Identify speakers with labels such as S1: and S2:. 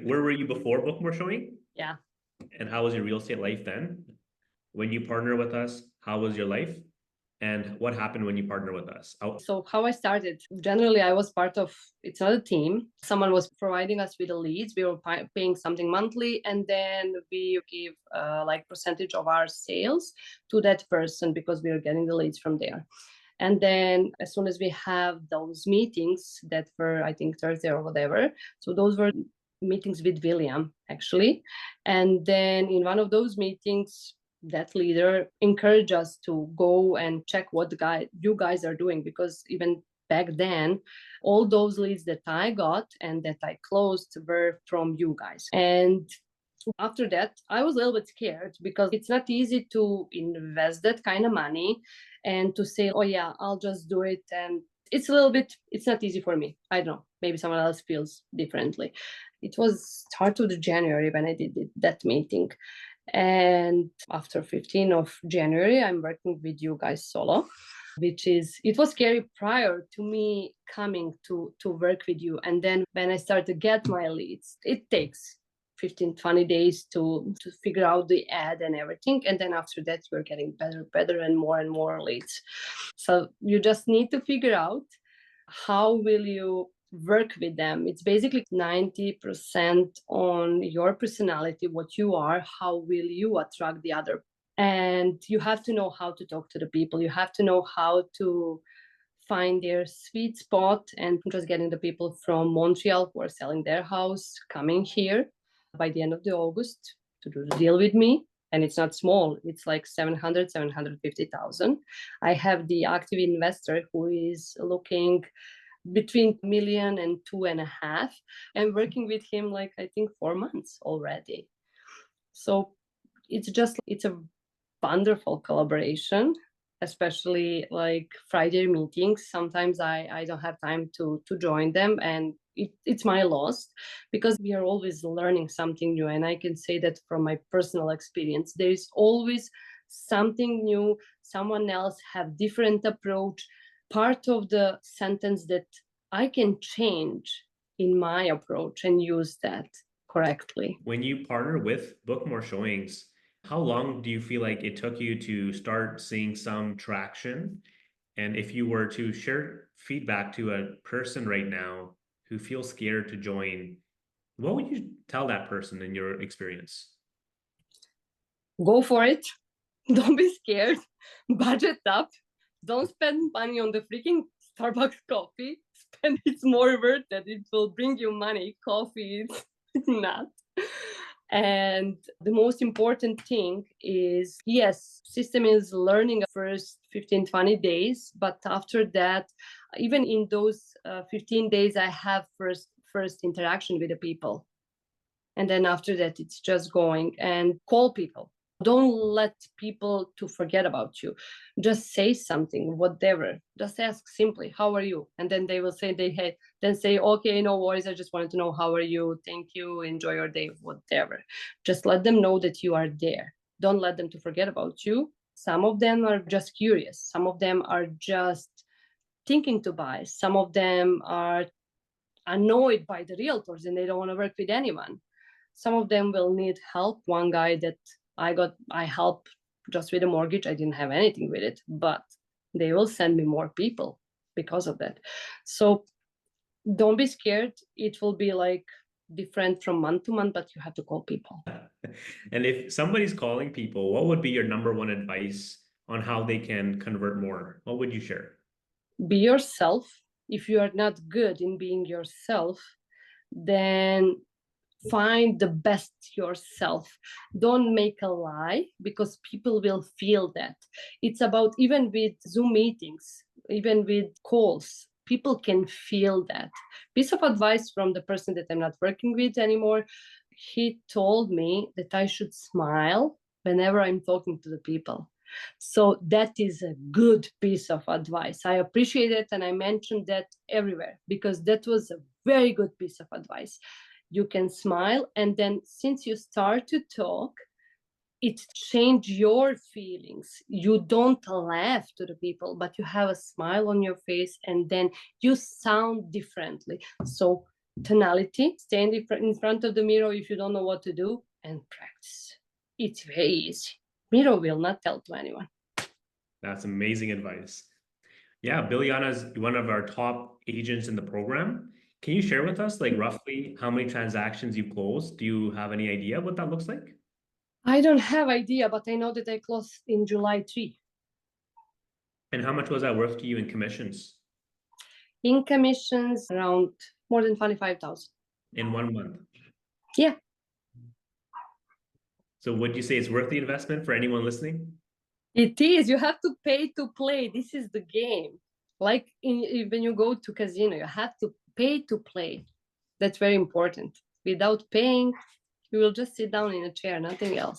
S1: Where were you before book more showing?
S2: Yeah.
S1: And how was your real estate life then? When you partner with us, how was your life? And what happened when you partner with us?
S2: So how I started, generally I was part of, it's not a team. Someone was providing us with the leads. We were paying something monthly, and then we give like percentage of our sales to that person because we are getting the leads from there. And then as soon as we have those meetings that were, I think, Thursday or whatever, so those were meetings with William actually. And then in one of those meetings, that leader encouraged us to go and check what you guys are doing, because even back then all those leads that I got and that I closed were from you guys. And after that I was a little bit scared because it's not easy to invest that kind of money and to say, oh yeah, I'll just do it. And it's not easy for me. I don't know, maybe someone else feels differently. It was start of the January when I did that meeting. And after 15th of January, I'm working with you guys solo, it was scary prior to me coming to work with you. And then when I start to get my leads, it takes 15-20 days to figure out the ad and everything. And then after that, you're getting better and more leads. So you just need to figure out how will you work with them. It's basically 90% on your personality, what you are, how will you attract the other. And you have to know how to talk to the people. You have to know how to find their sweet spot. And just getting the people from Montreal who are selling their house coming here by the end of the August to do the deal with me. And it's not small, it's like 750,000. I have the active investor who is looking between million and 2.5. I'm working with him like I think 4 months already. So it's a wonderful collaboration, especially like Friday meetings. Sometimes I don't have time to join them, and it's my loss because we are always learning something new. And I can say that from my personal experience, there is always something new. Someone else have different approach. Part of the sentence that I can change in my approach and use that correctly.
S1: When you partner with Book More Showings, how long do you feel like it took you to start seeing some traction? And if you were to share feedback to a person right now who feels scared to join, what would you tell that person in your experience?
S2: Go for it. Don't be scared. Budget up. Don't spend money on the freaking Starbucks coffee. It's more worth it. It will bring you money. Coffee is not. And the most important thing is, yes, system is learning first 15-20 days, but after that, even in those 15 days, I have first interaction with the people. And then after that, it's just going and call people. Don't let people to forget about you. Just say something, whatever. Just ask simply, how are you? And then they will say, then say, okay, no worries. I just wanted to know, how are you? Thank you. Enjoy your day, whatever. Just let them know that you are there. Don't let them to forget about you. Some of them are just curious. Some of them are just thinking to buy. Some of them are annoyed by the realtors and they don't want to work with anyone. Some of them will need help. One guy that I help just with a mortgage. I didn't have anything with it, but they will send me more people because of that. So don't be scared. It will be like different from month to month, but you have to call people.
S1: And if somebody's calling people, what would be your number one advice on how they can convert more? What would you share?
S2: Be yourself. If you are not good in being yourself, then find the best yourself. Don't make a lie because people will feel that. It's about, even with Zoom meetings, even with calls, people can feel that. Piece of advice from the person that I'm not working with anymore, he told me that I should smile whenever I'm talking to the people. So that is a good piece of advice. I appreciate it, and I mentioned that everywhere because that was a very good piece of advice. You can smile, and then since you start to talk, it change your feelings. You don't laugh to the people, but you have a smile on your face, and then you sound differently. So tonality, stand in front of the mirror if you don't know what to do, and practice. It's very easy. Mirror will not tell to anyone.
S1: That's amazing advice. Yeah, Biljana is one of our top agents in the program. Can you share with us, like, roughly how many transactions you closed? Do you have any idea what that looks like?
S2: I don't have idea, but I know that I closed in July 3.
S1: And how much was that worth to you in commissions
S2: In commissions, around more than 25,000.
S1: in 1 month?
S2: Yeah,
S1: So would you say it's worth the investment for anyone listening?
S2: it is. You have to pay to play. This is the game. Like when you go to casino, you have to pay to play. That's very important. Without paying, you will just sit down in a chair, nothing else.